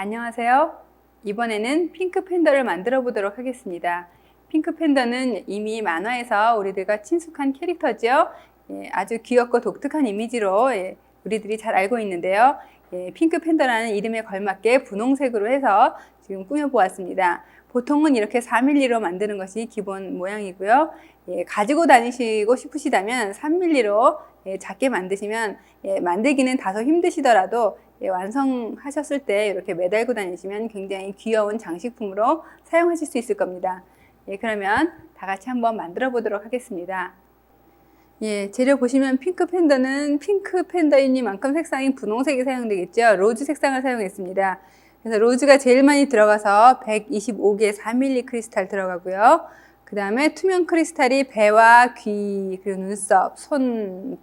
안녕하세요. 이번에는 핑크 팬더를 만들어 보도록 하겠습니다. 핑크 팬더는 이미 만화에서 우리들과 친숙한 캐릭터죠. 아주 귀엽고 독특한 이미지로 우리들이 잘 알고 있는데요. 핑크 팬더라는 이름에 걸맞게 분홍색으로 해서 지금 꾸며보았습니다. 보통은 이렇게 4mm로 만드는 것이 기본 모양이고요. 가지고 다니시고 싶으시다면 3mm로 작게 만드시면 만들기는 다소 힘드시더라도 완성하셨을 때 이렇게 매달고 다니시면 굉장히 귀여운 장식품으로 사용하실 수 있을 겁니다. 그러면 다 같이 한번 만들어 보도록 하겠습니다. 재료 보시면 핑크 팬더는 핑크 팬더이니만큼 색상이 분홍색이 사용되겠죠. 로즈 색상을 사용했습니다. 그래서 로즈가 제일 많이 들어가서 125개 4mm 크리스탈 들어가고요. 그 다음에 투명 크리스탈이 배와 귀, 그리고 눈썹, 손,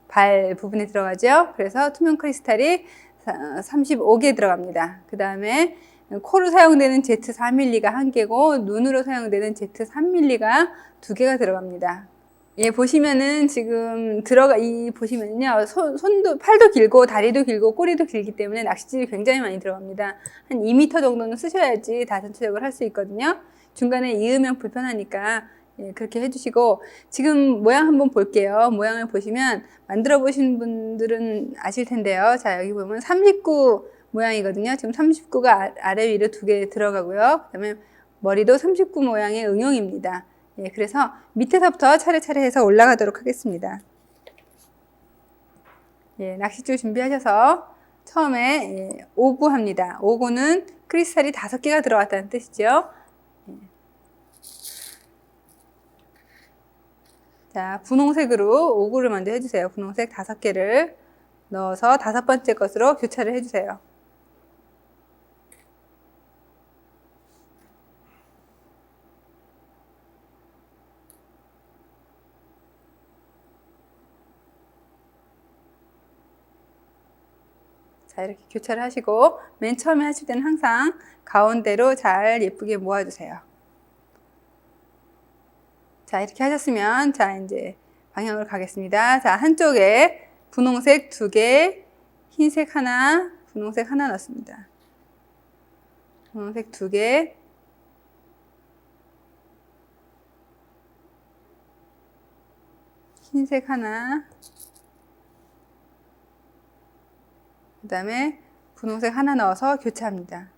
발 부분에 들어가죠. 그래서 투명 크리스탈이 35개 들어갑니다. 그 다음에 코로 사용되는 Z4mm가 1개고 눈으로 사용되는 Z3mm가 2개가 들어갑니다. 보시면은 지금 보시면요. 팔도 길고 다리도 길고 꼬리도 길기 때문에 낚싯줄이 굉장히 많이 들어갑니다. 한 2m 정도는 쓰셔야지 다 전체적으로 할 수 있거든요. 중간에 이으면 불편하니까 그렇게 해주시고, 지금 모양 한번 볼게요. 모양을 보시면 만들어 보신 분들은 아실 텐데요. 자, 여기 보면 39 모양이거든요. 지금 39가 아래 위로 2개 들어가고요. 그 다음에 머리도 39 모양의 응용입니다. 그래서 밑에서부터 차례차례 해서 올라가도록 하겠습니다. 낚싯줄 준비하셔서 처음에 오구 합니다. 오구는 크리스탈이 5개가 들어왔다는 뜻이죠. 자, 분홍색으로 오구를 먼저 해주세요. 분홍색 5개를 넣어서 5번째 것으로 교차를 해주세요. 자, 이렇게 교차를 하시고 맨 처음에 하실 때는 항상 가운데로 잘 예쁘게 모아주세요. 자, 이렇게 하셨으면 자, 이제 방향으로 가겠습니다. 자, 한쪽에 분홍색 2개, 흰색 하나, 분홍색 하나 넣습니다. 분홍색 2개, 흰색 하나, 그 다음에 분홍색 하나 넣어서 교차합니다.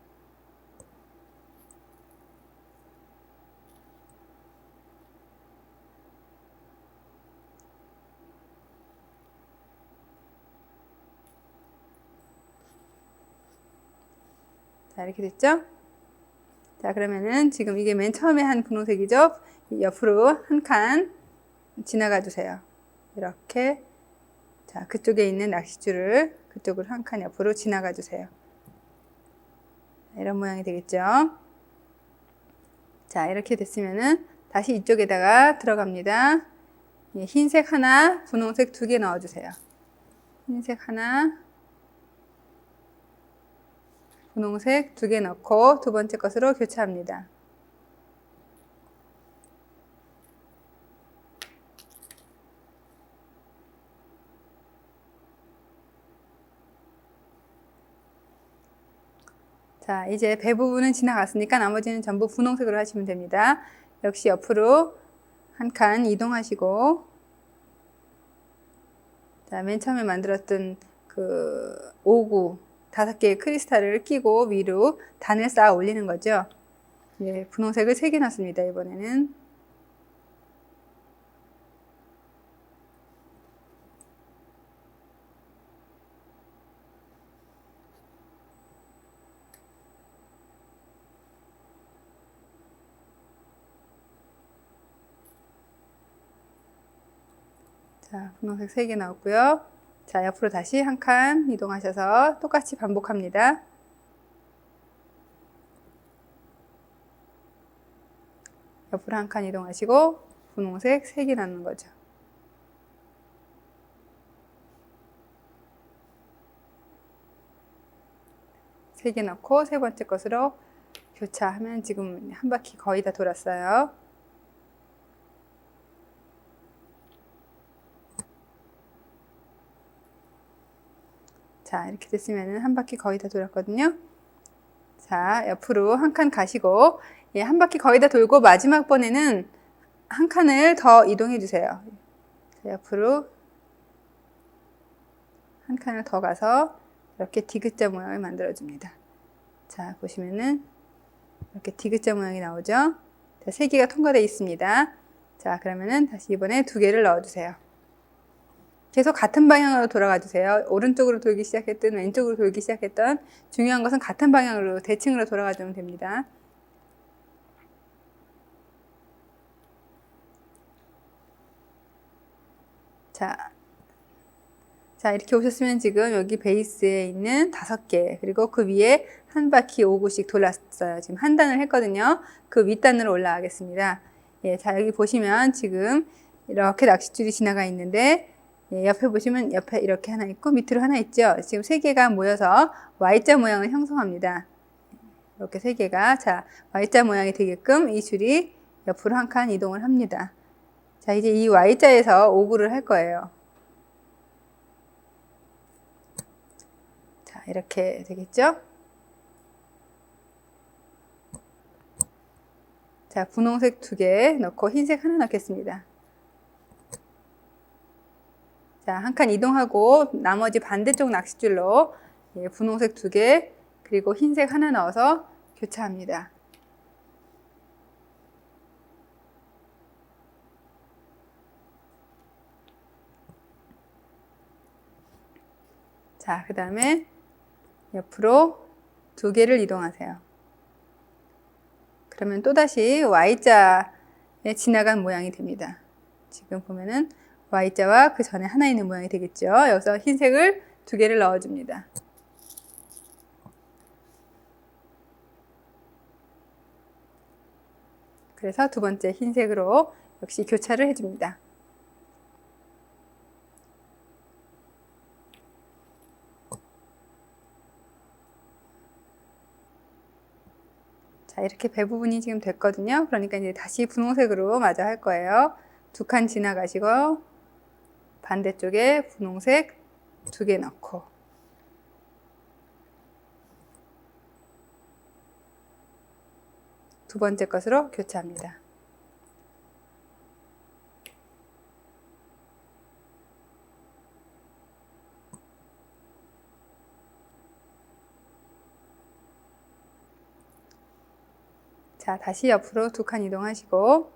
자, 이렇게 됐죠? 자, 그러면은 지금 이게 맨 처음에 한 분홍색이죠? 옆으로 한 칸 지나가 주세요. 이렇게. 자, 그쪽에 있는 낚싯줄을 그쪽으로 한 칸 옆으로 지나가 주세요. 이런 모양이 되겠죠? 자, 이렇게 됐으면은 다시 이쪽에다가 들어갑니다. 흰색 하나, 분홍색 2개 넣어주세요. 흰색 하나, 분홍색 2개 넣고 2번째 것으로 교차합니다. 자, 이제 배 부분은 지나갔으니까 나머지는 전부 분홍색으로 하시면 됩니다. 역시 옆으로 한 칸 이동하시고, 자, 맨 처음에 만들었던 그 오구 5개의 크리스탈을 끼고 위로 단을 쌓아 올리는 거죠. 분홍색을 3개 놨습니다. 이번에는. 자, 분홍색 3개 나왔고요. 자, 옆으로 다시 한 칸 이동하셔서 똑같이 반복합니다. 옆으로 한 칸 이동하시고 분홍색 3개 넣는 거죠. 세 개 넣고 3번째 것으로 교차하면 지금 한 바퀴 거의 다 돌았어요. 자, 이렇게 됐으면 한 바퀴 거의 다 돌았거든요. 자, 옆으로 한 칸 가시고, 예, 한 바퀴 거의 다 돌고 마지막 번에는 한 칸을 더 이동해 주세요. 자, 옆으로 한 칸을 더 가서 이렇게 디귿자 모양을 만들어 줍니다. 자, 보시면은 이렇게 디귿자 모양이 나오죠. 자, 3개가 통과되어 있습니다. 자, 그러면은 다시 이번에 2개를 넣어 주세요. 계속 같은 방향으로 돌아가 주세요. 오른쪽으로 돌기 시작했든 왼쪽으로 돌기 시작했던 중요한 것은 같은 방향으로 대칭으로 돌아가 주면 됩니다. 자, 이렇게 오셨으면 지금 여기 베이스에 있는 5개, 그리고 그 위에 한 바퀴 5구씩 돌았어요. 지금 한 단을 했거든요. 그 윗단으로 올라가겠습니다. 예, 자, 여기 보시면 지금 이렇게 낚싯줄이 지나가 있는데, 예, 옆에 보시면 옆에 이렇게 하나 있고 밑으로 하나 있죠. 지금 3개가 모여서 Y자 모양을 형성합니다. 이렇게 3개가, 자, Y자 모양이 되게끔 이 줄이 옆으로 한 칸 이동을 합니다. 자, 이제 이 Y자에서 오구를 할 거예요. 자, 이렇게 되겠죠? 자, 분홍색 2개 넣고 흰색 하나 넣겠습니다. 자, 한 칸 이동하고 나머지 반대쪽 낚싯줄로, 예, 분홍색 2개 그리고 흰색 하나 넣어서 교차합니다. 자, 그 다음에 옆으로 2개를 이동하세요. 그러면 또다시 Y자에 지나간 모양이 됩니다. 지금 보면은 Y자와 그 전에 하나 있는 모양이 되겠죠. 여기서 흰색을 2개를 넣어줍니다. 그래서 두 번째 흰색으로 역시 교차를 해줍니다. 자, 이렇게 배 부분이 지금 됐거든요. 그러니까 이제 다시 분홍색으로 마저 할 거예요. 2칸 지나가시고 반대쪽에 분홍색 2개 넣고 두 번째 것으로 교차합니다. 자, 다시 옆으로 2칸 이동하시고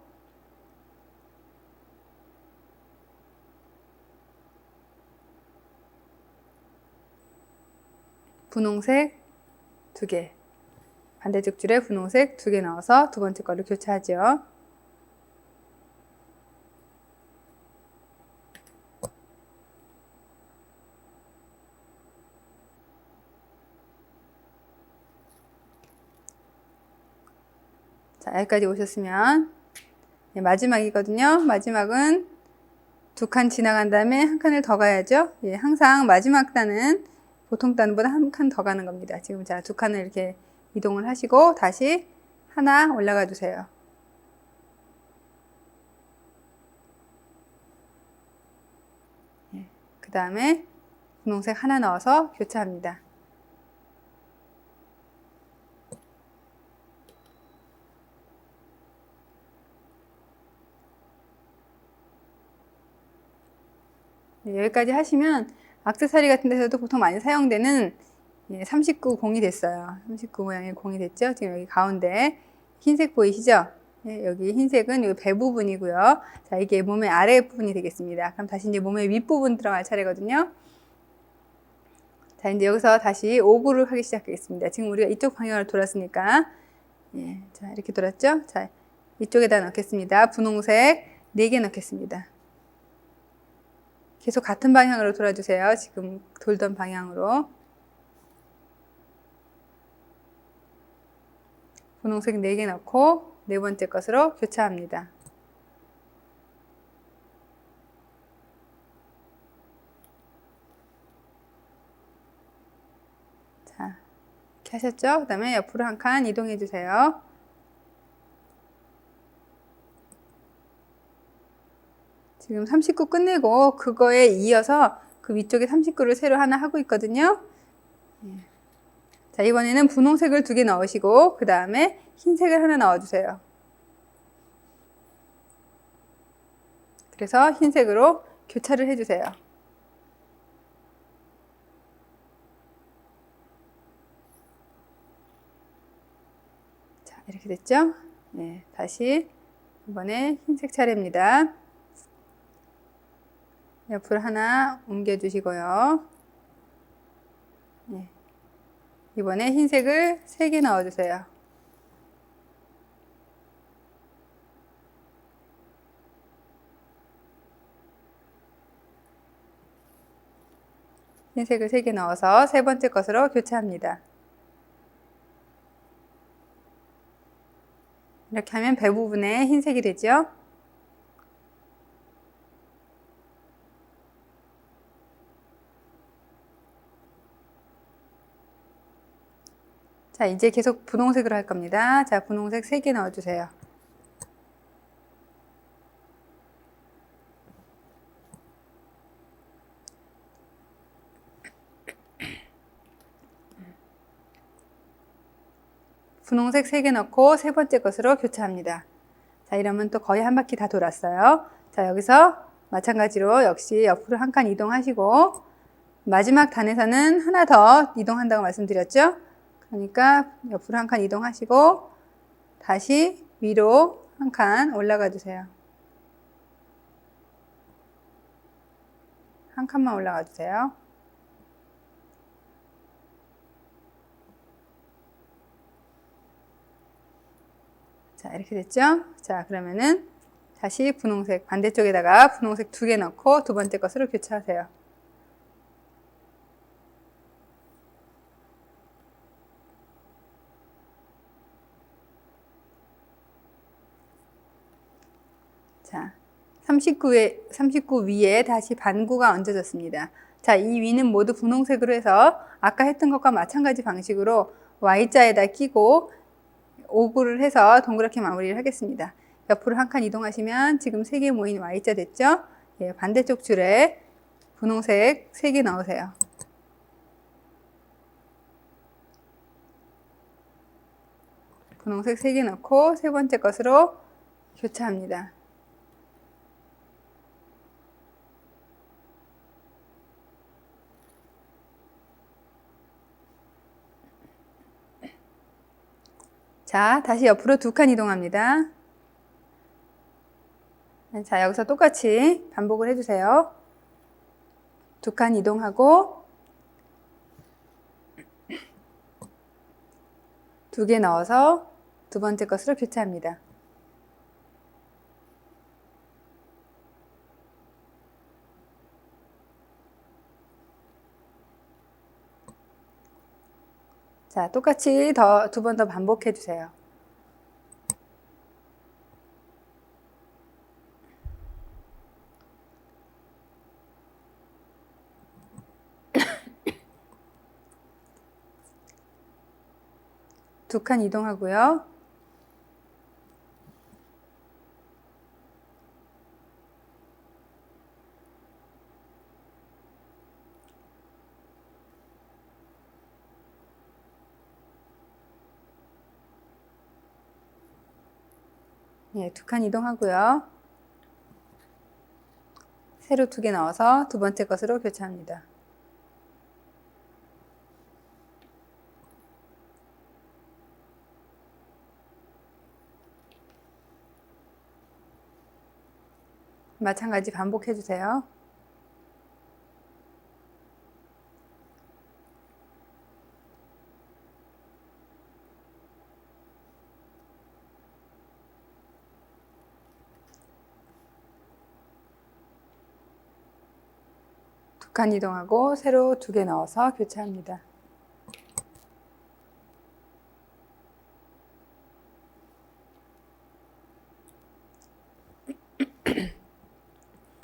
분홍색 2개, 반대쪽 줄에 분홍색 2개 넣어서 두 번째 거를 교차하죠. 자, 여기까지 오셨으면 네, 마지막이거든요. 마지막은 2칸 지나간 다음에 한 칸을 더 가야죠. 예, 항상 마지막 단은 보통 단보다 한 칸 더 가는 겁니다. 지금 자, 2칸을 이렇게 이동을 하시고 다시 하나 올라가 주세요. 예, 그 다음에 분홍색 하나 넣어서 교차합니다. 네, 여기까지 하시면 액세서리 같은 데서도 보통 많이 사용되는 39 공이 됐어요. 39 모양의 공이 됐죠. 지금 여기 가운데 흰색 보이시죠? 네, 여기 흰색은 이 배 부분이고요. 자, 이게 몸의 아래 부분이 되겠습니다. 그럼 다시 이제 몸의 윗부분 들어갈 차례거든요. 자, 이제 여기서 다시 오구를 하기 시작하겠습니다. 지금 우리가 이쪽 방향으로 돌았으니까, 예, 자, 이렇게 돌았죠? 자, 이쪽에다 넣겠습니다. 분홍색 4개 넣겠습니다. 계속 같은 방향으로 돌아주세요. 지금 돌던 방향으로. 분홍색 4개 넣고 네 번째 것으로 교차합니다. 자, 이렇게 하셨죠? 그 다음에 옆으로 한 칸 이동해 주세요. 지금 39 끝내고 그거에 이어서 그 위쪽에 39를 새로 하나 하고 있거든요. 자, 이번에는 분홍색을 2개 넣으시고 그 다음에 흰색을 하나 넣어주세요. 그래서 흰색으로 교차를 해주세요. 자, 이렇게 됐죠? 네, 다시 이번에 흰색 차례입니다. 옆으로 하나 옮겨주시고요. 네, 이번에 흰색을 3개 넣어주세요. 흰색을 3개 넣어서 3번째 것으로 교차합니다. 이렇게 하면 배 부분에 흰색이 되죠. 자, 이제 계속 분홍색으로 할 겁니다. 자, 분홍색 3개 넣어주세요. 분홍색 3개 넣고 3번째 것으로 교차합니다. 자, 이러면 또 거의 한 바퀴 다 돌았어요. 자, 여기서 마찬가지로 역시 옆으로 한 칸 이동하시고 마지막 단에서는 하나 더 이동한다고 말씀드렸죠? 그러니까 옆으로 한 칸 이동하시고 다시 위로 한 칸 올라가 주세요. 한 칸만 올라가 주세요. 자, 이렇게 됐죠? 자, 그러면은 다시 분홍색 반대쪽에다가 분홍색 2개 넣고 2번째 것으로 교차하세요. 자, 39 위에 다시 반구가 얹어졌습니다. 자, 이 위는 모두 분홍색으로 해서 아까 했던 것과 마찬가지 방식으로 Y자에다 끼고 오구를 해서 동그랗게 마무리를 하겠습니다. 옆으로 한 칸 이동하시면 지금 3개 모인 Y자 됐죠? 예, 반대쪽 줄에 분홍색 3개 넣으세요. 분홍색 3개 넣고 3번째 것으로 교차합니다. 자, 다시 옆으로 2칸 이동합니다. 자, 여기서 똑같이 반복을 해주세요. 2칸 이동하고 2개 넣어서 2번째 것으로 교차합니다. 자, 똑같이 2번 더 반복해 주세요. 두 칸 이동하고요. 예, 2칸 이동하고요. 세로 2개 넣어서 2번째 것으로 교차합니다. 마찬가지 반복해 주세요. 두 칸 이동하고 세로 2개 넣어서 교차합니다.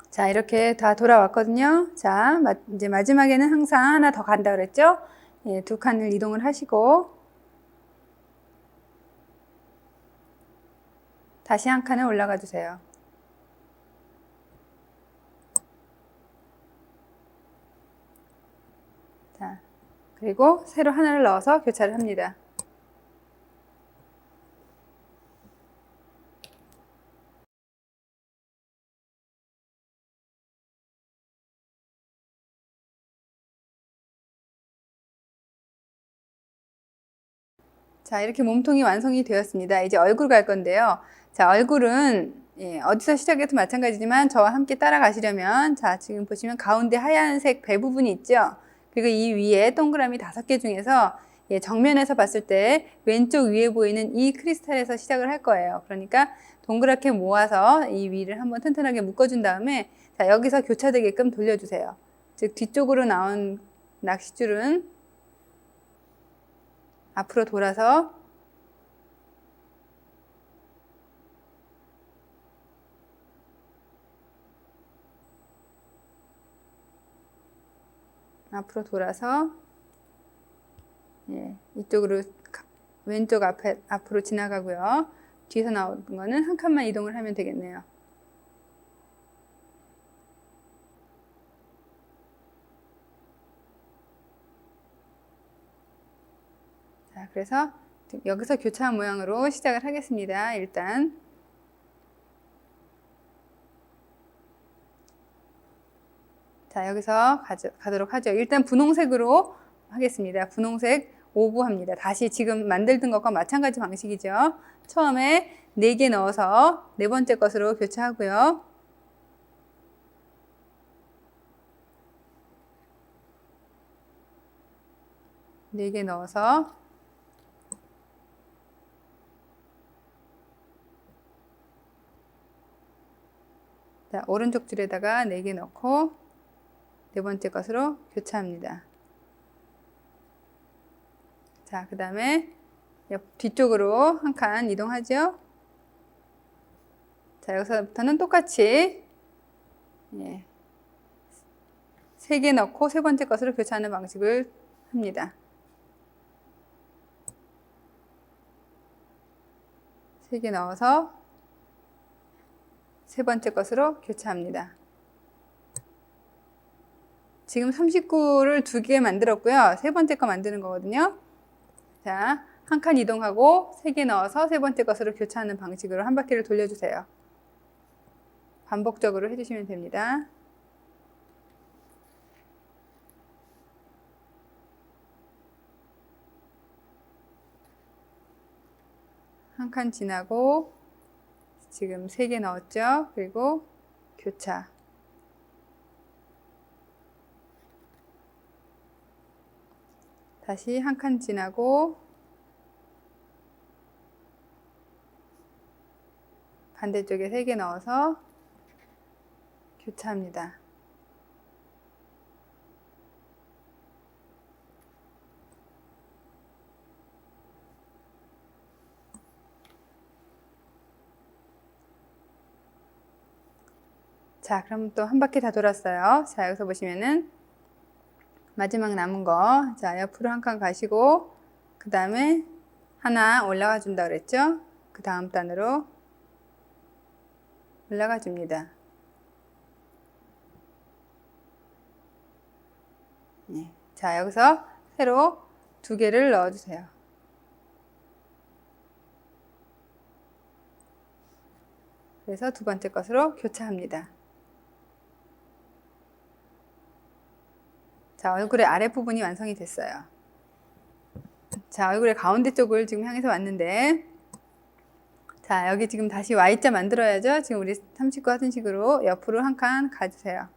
자, 이렇게 다 돌아왔거든요. 자, 이제 마지막에는 항상 하나 더 간다 그랬죠? 예, 2칸을 이동을 하시고 다시 한 칸을 올라가 주세요. 자, 그리고 세로 하나를 넣어서 교차를 합니다. 자, 이렇게 몸통이 완성이 되었습니다. 이제 얼굴 갈 건데요. 자, 얼굴은 어디서 시작해도 마찬가지지만 저와 함께 따라가시려면, 자, 지금 보시면 가운데 하얀색 배 부분이 있죠. 그리고 이 위에 동그라미 5개 중에서 정면에서 봤을 때 왼쪽 위에 보이는 이 크리스탈에서 시작을 할 거예요. 그러니까 동그랗게 모아서 이 위를 한번 튼튼하게 묶어준 다음에, 자, 여기서 교차되게끔 돌려주세요. 즉 뒤쪽으로 나온 낚싯줄은 앞으로 돌아서 이쪽으로 왼쪽 앞으로 지나가고요. 뒤에서 나오는 거는 한 칸만 이동을 하면 되겠네요. 자, 그래서 여기서 교차 모양으로 시작을 하겠습니다. 일단 자, 여기서 가도록 하죠. 일단 분홍색으로 하겠습니다. 분홍색 5부 합니다. 다시 지금 만들던 것과 마찬가지 방식이죠. 처음에 4개 넣어서 네 번째 것으로 교차하고요. 네 개 넣어서 자, 오른쪽 줄에다가 4개 넣고 네 번째 것으로 교차합니다. 자, 그 다음에 뒤쪽으로 한 칸 이동하죠. 자, 여기서부터는 똑같이 3개 넣고 세 번째 것으로 교차하는 방식을 합니다. 3개 넣어서 세 번째 것으로 교차합니다. 지금 39를 2개 만들었고요. 세 번째 거 만드는 거거든요. 자, 한 칸 이동하고 3개 넣어서 세 번째 것으로 교차하는 방식으로 한 바퀴를 돌려주세요. 반복적으로 해주시면 됩니다. 한 칸 지나고 지금 3개 넣었죠. 그리고 교차. 다시 한 칸 지나고 반대쪽에 3개 넣어서 교차합니다. 자, 그럼 또 한 바퀴 다 돌았어요. 자, 여기서 보시면은 마지막 남은 거, 자, 옆으로 한 칸 가시고 그 다음에 하나 올라가 준다 그랬죠? 그 다음 단으로 올라가 줍니다. 네. 자, 여기서 새로 2개를 넣어 주세요. 그래서 두 번째 것으로 교차합니다. 자, 얼굴의 아랫부분이 완성이 됐어요. 자, 얼굴의 가운데 쪽을 지금 향해서 왔는데, 자, 여기 지금 다시 Y자 만들어야죠. 지금 우리 39 하던 식으로 옆으로 한 칸 가주세요.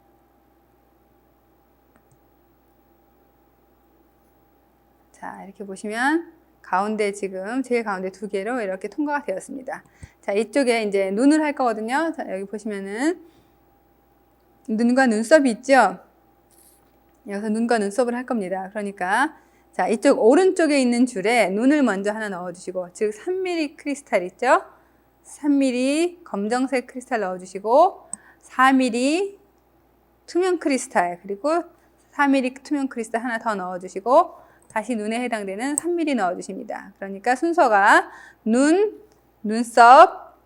자, 이렇게 보시면 가운데 지금 제일 가운데 2개로 이렇게 통과가 되었습니다. 자, 이쪽에 이제 눈을 할 거거든요. 자, 여기 보시면은 눈과 눈썹이 있죠. 여기서 눈과 눈썹을 할 겁니다. 그러니까 자, 이쪽 오른쪽에 있는 줄에 눈을 먼저 하나 넣어주시고, 즉 3mm 크리스탈 있죠? 3mm 검정색 크리스탈 넣어주시고, 4mm 투명 크리스탈, 그리고 4mm 투명 크리스탈 하나 더 넣어주시고, 다시 눈에 해당되는 3mm 넣어주십니다. 그러니까 순서가 눈, 눈썹,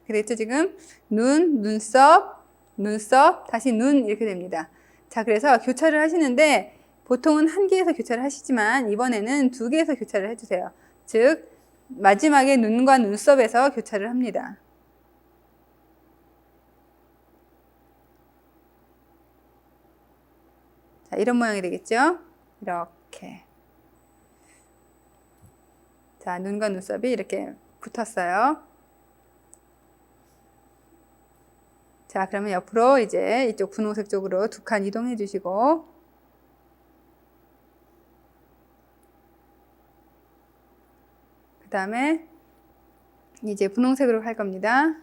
그랬죠 지금? 눈, 눈썹, 눈썹, 다시 눈 이렇게 됩니다. 자, 그래서 교차를 하시는데 보통은 한 개에서 교차를 하시지만 이번에는 두 개에서 교차를 해주세요. 즉 마지막에 눈과 눈썹에서 교차를 합니다. 자, 이런 모양이 되겠죠? 이렇게. 자, 눈과 눈썹이 이렇게 붙었어요. 자, 그러면 옆으로 이제 이쪽 분홍색 쪽으로 두 칸 이동해 주시고, 그 다음에 이제 분홍색으로 할 겁니다.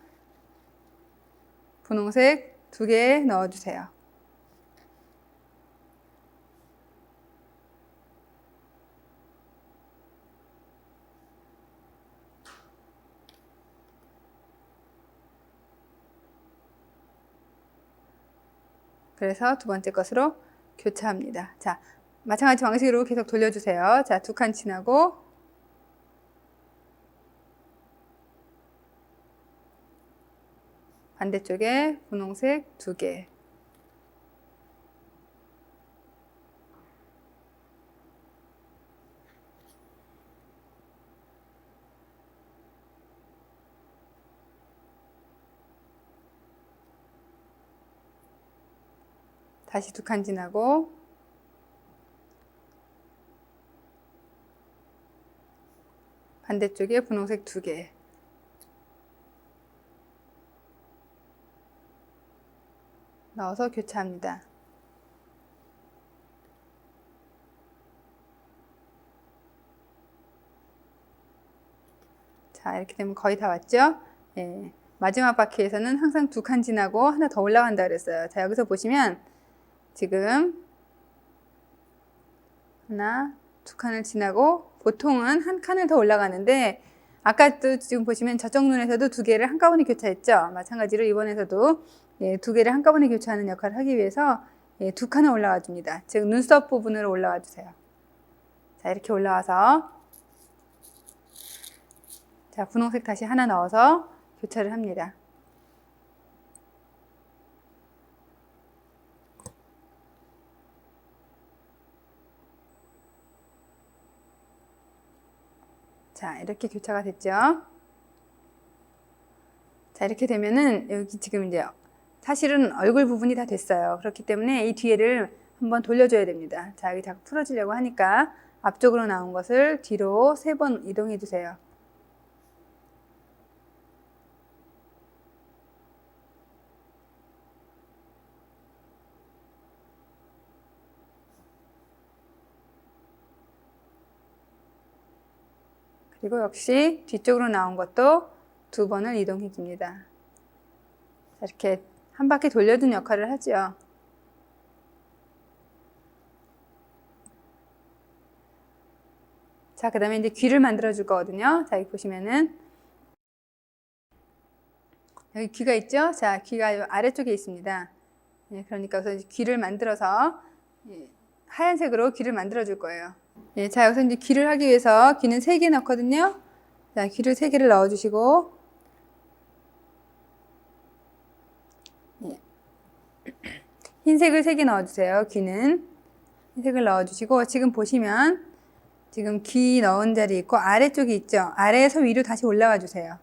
분홍색 두 개 넣어 주세요. 그래서 두 번째 것으로 교차합니다. 자, 마찬가지 방식으로 계속 돌려주세요. 자, 두 칸 지나고, 반대쪽에 분홍색 두 개. 다시 두 칸 지나고, 반대쪽에 분홍색 두 개. 넣어서 교차합니다. 자, 이렇게 되면 거의 다 왔죠? 예, 마지막 바퀴에서는 항상 두 칸 지나고 하나 더 올라간다 그랬어요. 자, 여기서 보시면 지금 하나, 두 칸을 지나고 보통은 한 칸을 더 올라가는데 아까도 지금 보시면 저쪽 눈에서도 두 개를 한꺼번에 교차했죠. 마찬가지로 이번에서도 두 개를 한꺼번에 교차하는 역할을 하기 위해서 두 칸을 올라와 줍니다. 즉 눈썹 부분으로 올라와 주세요. 자, 이렇게 올라와서 자, 분홍색 다시 하나 넣어서 교차를 합니다. 자, 이렇게 교차가 됐죠. 자, 이렇게 되면은 여기 지금 이제 사실은 얼굴 부분이 다 됐어요. 그렇기 때문에 이 뒤에를 한번 돌려줘야 됩니다. 자, 여기 자꾸 풀어지려고 하니까 앞쪽으로 나온 것을 뒤로 3번 이동해 주세요. 그리고 역시 뒤쪽으로 나온 것도 2번을 이동해 줍니다. 이렇게 한 바퀴 돌려준 역할을 하죠. 자, 그 다음에 이제 귀를 만들어 줄 거거든요. 자, 여기 보시면은 여기 귀가 있죠? 자, 귀가 아래쪽에 있습니다. 그러니까 여기서 귀를 만들어서 하얀색으로 귀를 만들어 줄 거예요. 자, 여기서 이제 귀를 하기 위해서 귀는 3개 넣거든요. 자, 귀를 3개를 넣어 주시고, 흰색을 3개 넣어 주세요. 귀는 흰색을 넣어 주시고, 지금 보시면 지금 귀 넣은 자리 있고 아래쪽이 있죠. 아래에서 위로 다시 올라와 주세요.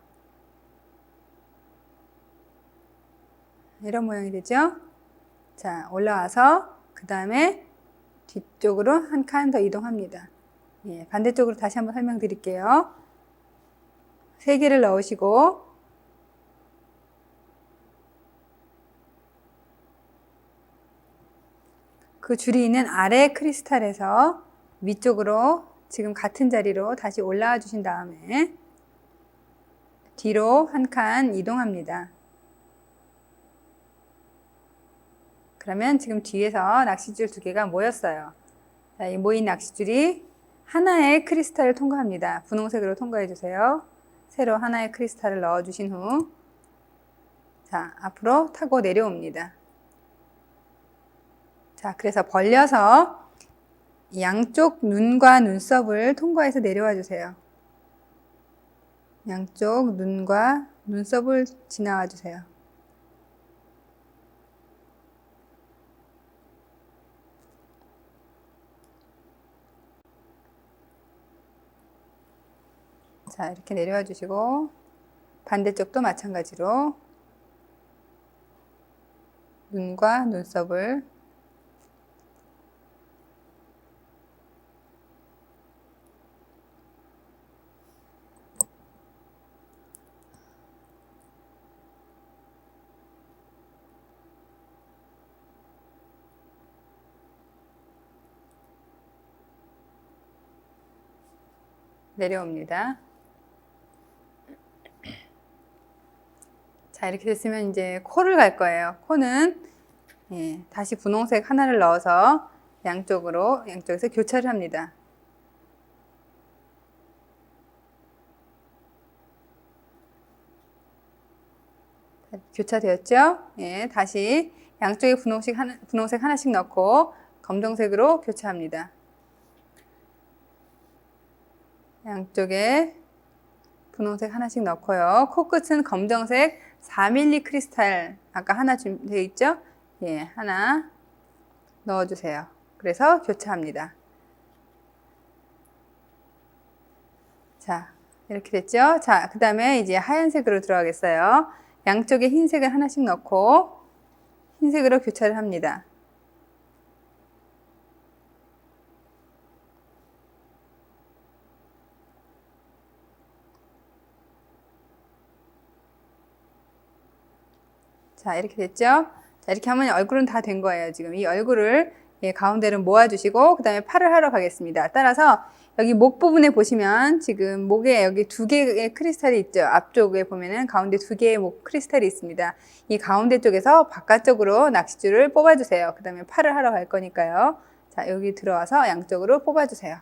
이런 모양이 되죠. 자, 올라와서 그 다음에 뒤쪽으로 한 칸 더 이동합니다. 반대쪽으로 다시 한번 설명드릴게요. 3개를 넣으시고, 그 줄이 있는 아래 크리스탈에서 위쪽으로 지금 같은 자리로 다시 올라와 주신 다음에 뒤로 한 칸 이동합니다. 그러면 지금 뒤에서 낚싯줄 2개가 모였어요. 자, 이 모인 낚싯줄이 하나의 크리스탈을 통과합니다. 분홍색으로 통과해 주세요. 새로 하나의 크리스탈을 넣어 주신 후, 자, 앞으로 타고 내려옵니다. 자, 그래서 벌려서 양쪽 눈과 눈썹을 통과해서 내려와 주세요. 양쪽 눈과 눈썹을 지나와 주세요. 자, 이렇게 내려와 주시고 반대쪽도 마찬가지로 눈과 눈썹을 내려옵니다. 자, 이렇게 됐으면 이제 코를 갈 거예요. 코는 다시 분홍색 하나를 넣어서 양쪽에서 교차를 합니다. 교차되었죠? 예, 다시 양쪽에 분홍색 하나씩 넣고 검정색으로 교차합니다. 양쪽에 분홍색 하나씩 넣고요. 코끝은 검정색 4mm 크리스탈 아까 하나 준비되어 있죠? 예, 하나 넣어주세요. 그래서 교차합니다. 자, 이렇게 됐죠? 자, 그 다음에 이제 하얀색으로 들어가겠어요. 양쪽에 흰색을 하나씩 넣고 흰색으로 교차를 합니다. 자, 이렇게 됐죠? 자, 이렇게 하면 얼굴은 다 된 거예요. 지금 이 얼굴을 가운데를 모아주시고 그 다음에 팔을 하러 가겠습니다. 따라서 여기 목 부분에 보시면 지금 목에 여기 2개의 크리스탈이 있죠. 앞쪽에 보면은 가운데 2개의 목 크리스탈이 있습니다. 이 가운데 쪽에서 바깥쪽으로 낚싯줄을 뽑아주세요. 그 다음에 팔을 하러 갈 거니까요. 자, 여기 들어와서 양쪽으로 뽑아주세요.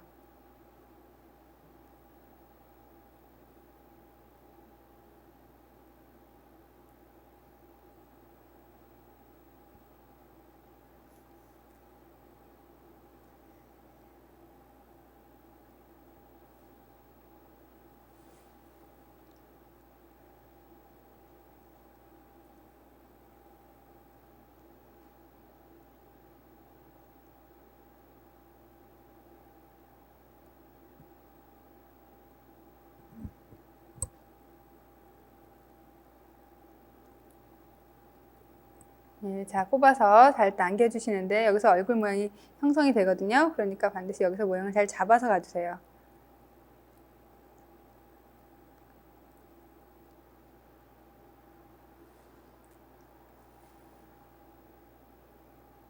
자, 뽑아서 잘 당겨주시는데 여기서 얼굴 모양이 형성이 되거든요. 그러니까 반드시 여기서 모양을 잘 잡아서 가주세요.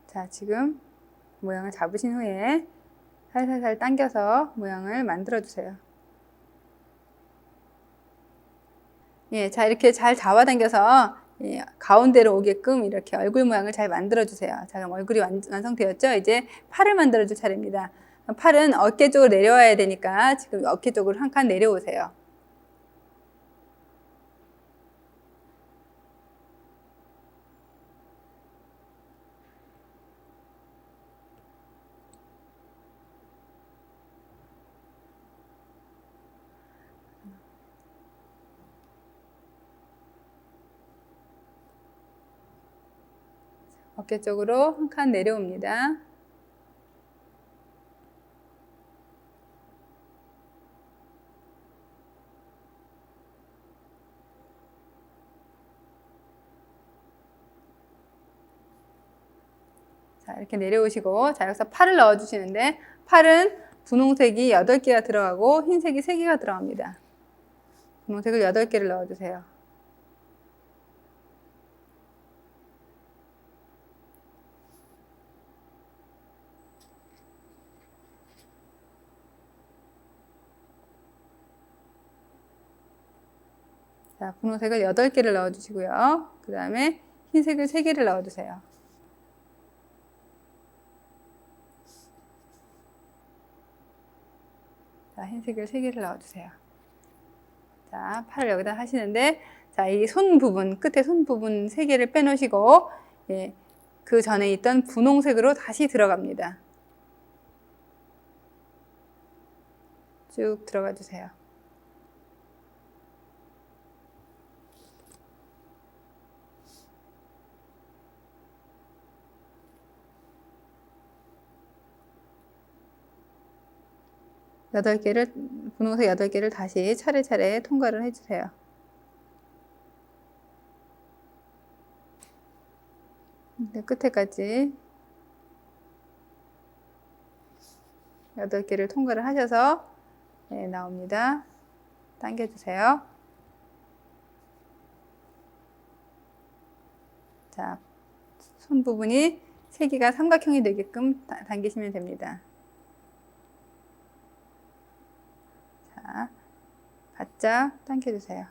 자, 지금 모양을 잡으신 후에 살살살 당겨서 모양을 만들어 주세요. 예, 자, 이렇게 잘 잡아당겨서 가운데로 오게끔 이렇게 얼굴 모양을 잘 만들어 주세요. 자, 그럼 얼굴이 완성되었죠? 이제 팔을 만들어 줄 차례입니다. 팔은 어깨 쪽으로 내려와야 되니까 지금 어깨 쪽으로 한 칸 내려오세요. 어깨 쪽으로 한 칸 내려옵니다. 자, 이렇게 내려오시고, 자, 여기서 팔을 넣어주시는데, 팔은 분홍색이 8개가 들어가고, 흰색이 3개가 들어갑니다. 분홍색을 8개를 넣어주세요. 자, 분홍색을 8개를 넣어주시고요. 그 다음에 흰색을 3개를 넣어주세요. 자, 흰색을 3개를 넣어주세요. 자, 팔을 여기다 하시는데, 자, 이 손 부분, 끝에 손 부분 3개를 빼놓으시고, 그 전에 있던 분홍색으로 다시 들어갑니다. 쭉 들어가 주세요. 분홍색 8개를 다시 차례차례 통과를 해주세요. 네, 끝에까지 8개를 통과를 하셔서 네, 나옵니다. 당겨주세요. 자, 손 부분이 3개가 삼각형이 되게끔 당기시면 됩니다. 자, 바짝 당겨주세요.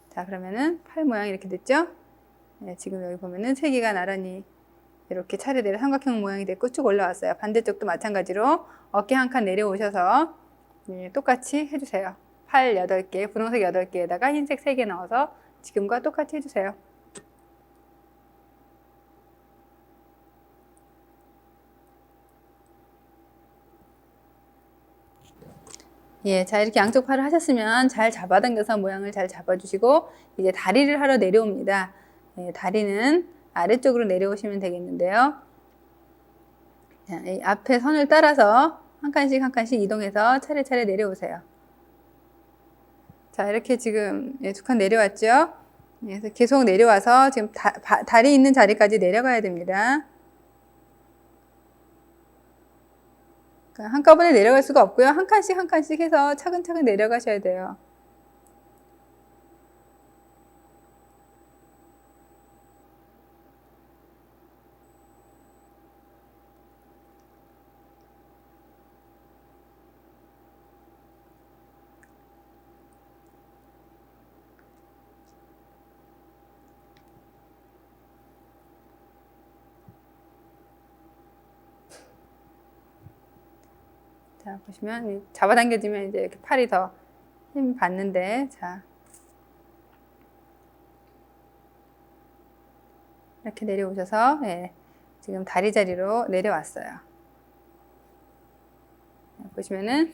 자, 그러면은 팔 모양이 이렇게 됐죠? 네, 지금 여기 보면은 3개가 나란히 이렇게 차례대로 삼각형 모양이 됐고 쭉 올라왔어요. 반대쪽도 마찬가지로 어깨 한 칸 내려오셔서 네, 똑같이 해주세요. 팔 8개, 분홍색 8개에다가 흰색 3개 넣어서 지금과 똑같이 해주세요. 예, 자, 이렇게 양쪽 팔을 하셨으면 잘 잡아당겨서 모양을 잘 잡아주시고, 이제 다리를 하러 내려옵니다. 예, 다리는 아래쪽으로 내려오시면 되겠는데요. 자, 이 앞에 선을 따라서 한 칸씩 한 칸씩 이동해서 차례차례 내려오세요. 자, 이렇게 지금 2칸 내려왔죠? 그래서 계속 내려와서 지금 다리 있는 자리까지 내려가야 됩니다. 한꺼번에 내려갈 수가 없고요. 한 칸씩 한 칸씩 해서 차근차근 내려가셔야 돼요. 자, 보시면 잡아당겨지면 이제 이렇게 팔이 더 힘 받는데, 자, 이렇게 내려오셔서 예, 지금 다리 자리로 내려왔어요. 보시면은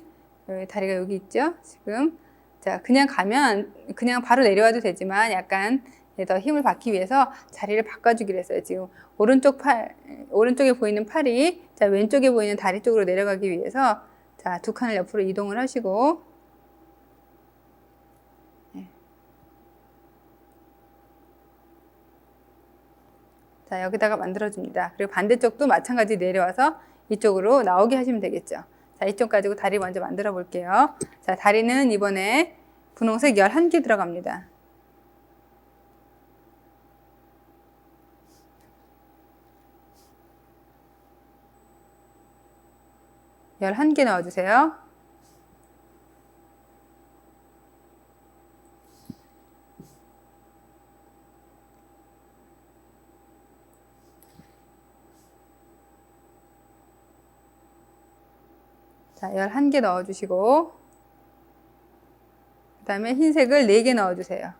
여기 다리가 여기 있죠? 지금 자, 그냥 가면 그냥 바로 내려와도 되지만 약간 더 힘을 받기 위해서 자리를 바꿔주기로 했어요. 지금 오른쪽에 보이는 팔이 자, 왼쪽에 보이는 다리 쪽으로 내려가기 위해서 자, 2칸을 옆으로 이동을 하시고 네. 자, 여기다가 만들어줍니다. 그리고 반대쪽도 마찬가지 내려와서 이쪽으로 나오게 하시면 되겠죠. 자, 이쪽 가지고 다리 먼저 만들어 볼게요. 자, 다리는 이번에 분홍색 11개 들어갑니다. 열한 개 넣어주세요. 자, 11개 넣어주시고 그 다음에 흰색을 4개 넣어주세요.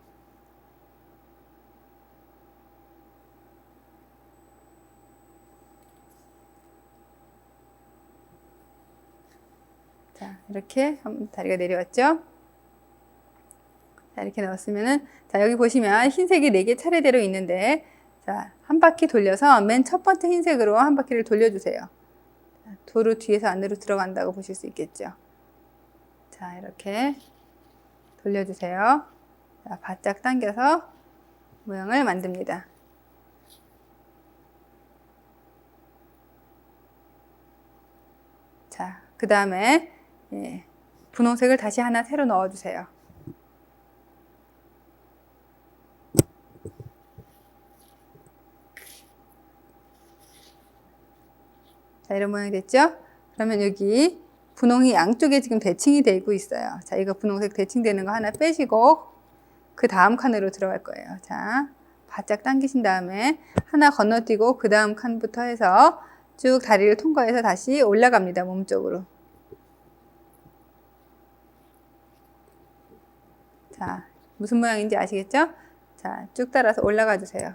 자, 이렇게 다리가 내려왔죠? 자, 이렇게 넣었으면은, 자, 여기 보시면 흰색이 4개 차례대로 있는데, 자, 한 바퀴 돌려서 맨 첫 번째 흰색으로 한 바퀴를 돌려주세요. 자, 도로 뒤에서 안으로 들어간다고 보실 수 있겠죠? 자, 이렇게 돌려주세요. 자, 바짝 당겨서 모양을 만듭니다. 자, 그 다음에 예, 분홍색을 다시 하나 새로 넣어주세요. 자, 이런 모양이 됐죠? 그러면 여기 분홍이 양쪽에 지금 대칭이 되고 있어요. 자, 이거 분홍색 대칭되는 거 하나 빼시고 그 다음 칸으로 들어갈 거예요. 자, 바짝 당기신 다음에 하나 건너뛰고 그 다음 칸부터 해서 쭉 다리를 통과해서 다시 올라갑니다. 몸쪽으로. 자, 무슨 모양인지 아시겠죠? 자, 쭉 따라서 올라가 주세요.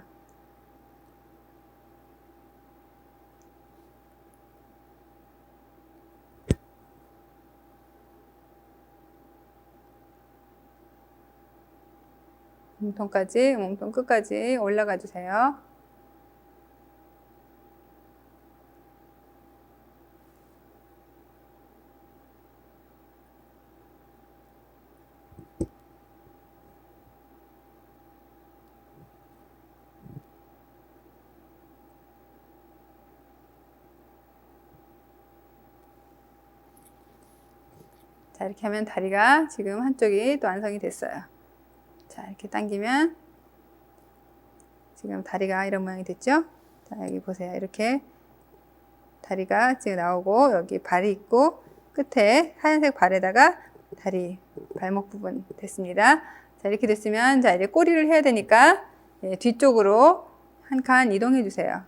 몸통 끝까지 올라가 주세요. 자, 이렇게 하면 다리가 지금 한쪽이 또 완성이 됐어요. 자, 이렇게 당기면 지금 다리가 이런 모양이 됐죠? 자, 여기 보세요. 이렇게 다리가 지금 나오고 여기 발이 있고 끝에 하얀색 발에다가 다리 발목 부분 됐습니다. 자, 이렇게 됐으면 자, 이제 꼬리를 해야 되니까 뒤쪽으로 한 칸 이동해 주세요.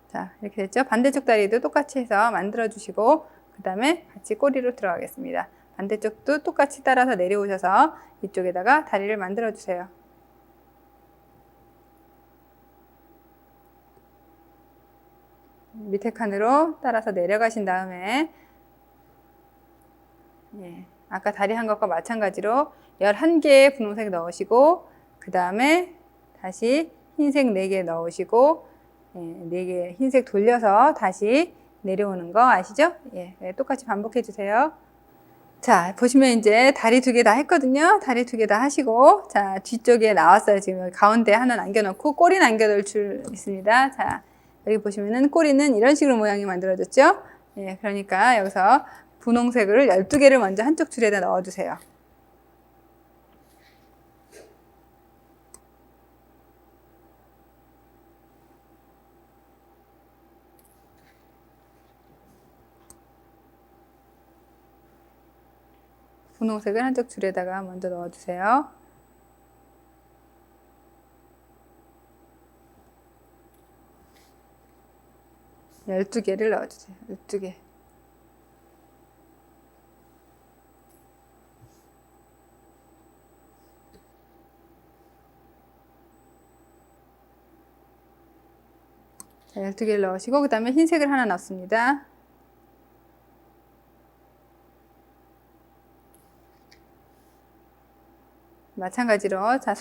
자, 이렇게 됐죠? 반대쪽 다리도 똑같이 해서 만들어 주시고 그 다음에 같이 꼬리로 들어가겠습니다. 반대쪽도 똑같이 따라서 내려오셔서 이쪽에다가 다리를 만들어 주세요. 밑에 칸으로 따라서 내려가신 다음에 아까 다리 한 것과 마찬가지로 11개의 분홍색 넣으시고 그 다음에 다시 흰색 4개 넣으시고 4개 흰색 돌려서 다시 내려오는 거 아시죠? 똑같이 반복해 주세요. 자, 보시면 이제 다리 2개 다 했거든요. 다리 2개 다 하시고 자, 뒤쪽에 나왔어요. 지금 가운데 하나 남겨놓고 꼬리 남겨둘 줄 있습니다. 자, 여기 보시면은 꼬리는 이런 식으로 모양이 만들어졌죠? 그러니까 여기서 분홍색을 12개를 먼저 한쪽 줄에다 넣어주세요. 분홍색을 한쪽 줄에다가 먼저 넣어주세요. 네, 12개를 넣어주세요. 12개. 자, 12개를 넣으시고 그 다음에 흰색을 하나 넣습니다. 마찬가지로 자,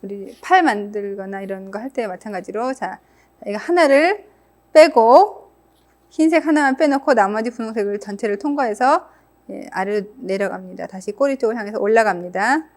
우리 팔 만들거나 이런 거 할 때 마찬가지로 자, 이거 하나를 빼고 흰색 하나만 빼놓고 나머지 분홍색을 전체를 통과해서 아래로 내려갑니다. 다시 꼬리 쪽을 향해서 올라갑니다.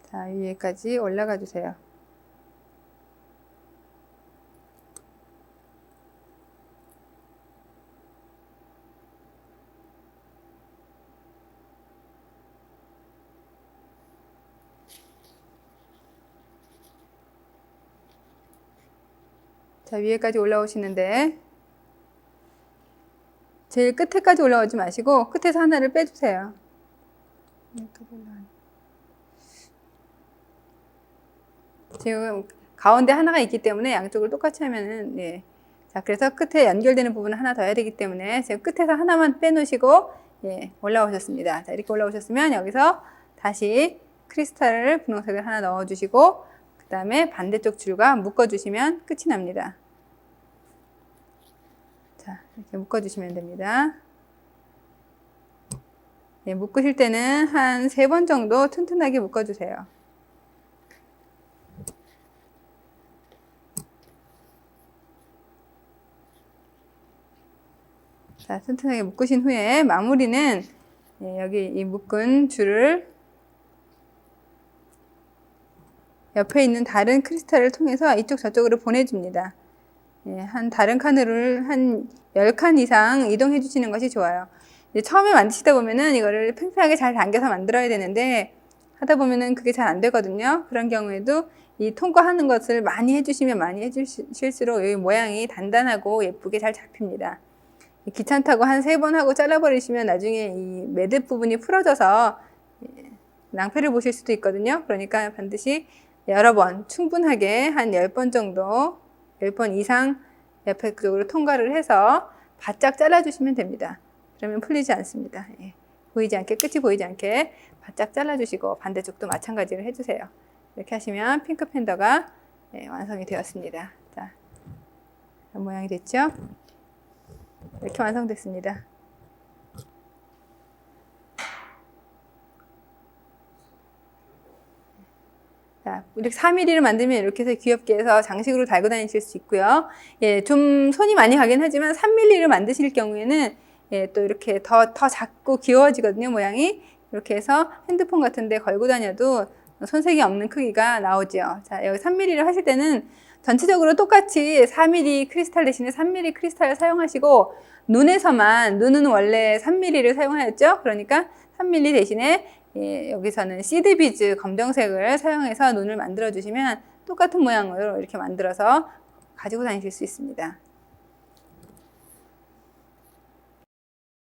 자, 위에까지 올라가 주세요. 자, 위에까지 올라오시는데 제일 끝에까지 올라오지 마시고 끝에서 하나를 빼주세요. 지금 가운데 하나가 있기 때문에 양쪽을 똑같이 하면은 자, 그래서 끝에 연결되는 부분을 하나 더 해야 되기 때문에 지금 끝에서 하나만 빼놓으시고 올라오셨습니다. 자, 이렇게 올라오셨으면 여기서 다시 크리스탈을 분홍색을 하나 넣어주시고 그 다음에 반대쪽 줄과 묶어주시면 끝이 납니다. 자, 이렇게 묶어주시면 됩니다. 묶으실 때는 한 3번 정도 튼튼하게 묶어주세요. 자, 튼튼하게 묶으신 후에 마무리는 여기 이 묶은 줄을 옆에 있는 다른 크리스탈을 통해서 이쪽 저쪽으로 보내줍니다. 한 다른 칸으로 한 10칸 이상 이동해 주시는 것이 좋아요. 이제 처음에 만드시다 보면은 이거를 팽팽하게 잘 당겨서 만들어야 되는데 하다 보면은 그게 잘 안 되거든요. 그런 경우에도 이 통과하는 것을 많이 해주시면 많이 해주실수록 이 모양이 단단하고 예쁘게 잘 잡힙니다. 귀찮다고 한 3번 하고 잘라버리시면 나중에 이 매듭 부분이 풀어져서 낭패를 보실 수도 있거든요. 그러니까 반드시 여러 번 충분하게 한 10번 정도 10번 이상 옆에 쪽으로 통과를 해서 바짝 잘라주시면 됩니다. 그러면 풀리지 않습니다. 보이지 않게, 끝이 보이지 않게 바짝 잘라주시고 반대쪽도 마찬가지로 해주세요. 이렇게 하시면 핑크 팬더가 완성이 되었습니다. 자, 이런 모양이 됐죠? 이렇게 완성됐습니다. 자, 이렇게 4mm를 만들면 이렇게 해서 귀엽게 해서 장식으로 달고 다니실 수 있고요. 예, 좀 손이 많이 가긴 하지만 3mm를 만드실 경우에는 예, 또 이렇게 더 작고 귀여워지거든요, 모양이. 이렇게 해서 핸드폰 같은 데 걸고 다녀도 손색이 없는 크기가 나오죠. 자, 여기 3mm를 하실 때는 전체적으로 똑같이 4mm 크리스탈 대신에 3mm 크리스탈을 사용하시고 눈은 원래 3mm를 사용하였죠. 그러니까 3mm 대신에 예, 여기서는 시드 비즈 검정색을 사용해서 눈을 만들어 주시면 똑같은 모양으로 이렇게 만들어서 가지고 다니실 수 있습니다.